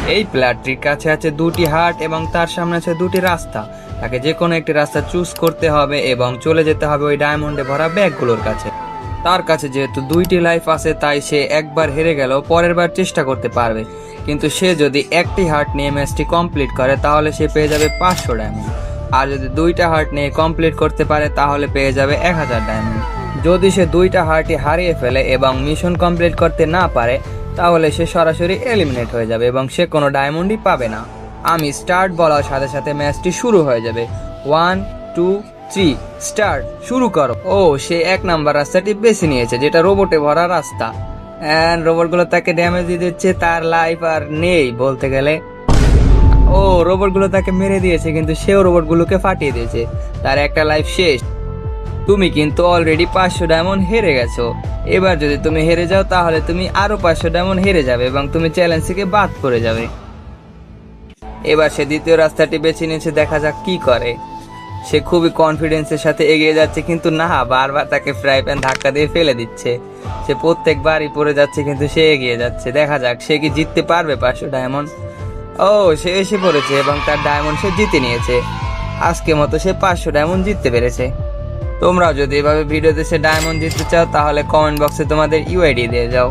এই প্লেয়ারটির কাছে আছে দুটি হার্ট এবং তার সামনে আছে দুটি রাস্তা। তাকে যে কোনো একটি রাস্তা চুজ করতে হবে এবং চলে যেতে হবে ওই ডায়মন্ডে ভরা ব্যাগগুলোর কাছে। তার কাছে যেহেতু দুইটি লাইফ আছে তাই সে একবার হেরে গেল, পরের বার চেষ্টা করতে পারবে। কিন্তু সে যদি একটি হার্ট নিয়ে ম্যাচটি কমপ্লিট করে তাহলে সে পেয়ে যাবে 500 ডায়মন্ড, আর যদি দুইটা হার্ট নিয়ে কমপ্লিট করতে পারে তাহলে পেয়ে যাবে 1000 ডায়মন্ড। যদি সে দুইটা হার্টই হারিয়ে ফেলে এবং মিশন কমপ্লিট করতে না পারে তাহলে সে সরাসরি এলিমিনেট হয়ে যাবে এবং সে কোনো ডায়মন্ডই পাবে না। আমি স্টার্ট বলার সাথে সাথে ম্যাচটি শুরু হয়ে যাবে। 1 2 3 স্টার্ট, শুরু করো। ও সে 1 নাম্বার রাস্তাটি বেছে নিয়েছে যেটা রোবটে ভরা রাস্তা, এন্ড রোবটগুলো তাকে ড্যামেজ দিয়ে দিচ্ছে, তার লাইফ আর নেই বলতে গেলে। ও রোবটগুলো তাকে মেরে দিয়েছে কিন্তু সেও রোবটগুলোকে ফাটিয়ে দিয়েছে, তার একটা লাইফ শেষ। তুমি কিন্তু অলরেডি 500 ডায়মন্ড হেরে গেছো। এবার যদি তুমি হেরে যাও তাহলে তুমি আরো 500 ডায়মন্ড হেরে যাবে এবং তুমি চ্যালেঞ্জ থেকে বাদ পড়ে যাবে। এবার সে দ্বিতীয় রাস্তাটি বেছে নিয়েছে, দেখা যাক কি করে। সে খুবই কনফিডেন্সের সাথে এগিয়ে যাচ্ছে কিন্তু না, বারবার তাকে ফ্রাই প্যান ধাক্কা দিয়ে ফেলে দিচ্ছে। সে প্রত্যেকবারই পড়ে যাচ্ছে কিন্তু সে এগিয়ে যাচ্ছে। দেখা যাক সে কি জিততে পারবে 500 ডায়মন্ড। ও সে এসে পড়েছে এবং তার ডায়মন্ড সে জিতে নিয়েছে। আজকে মতো সে 500 ডায়মন্ড জিততে পেরেছে। তোমরাও যদি এভাবে ভিডিওতে সে ডায়মন্ড জিততে চাও তাহলে কমেন্ট বক্সে তোমাদের ইউআইডি দিয়ে যাও।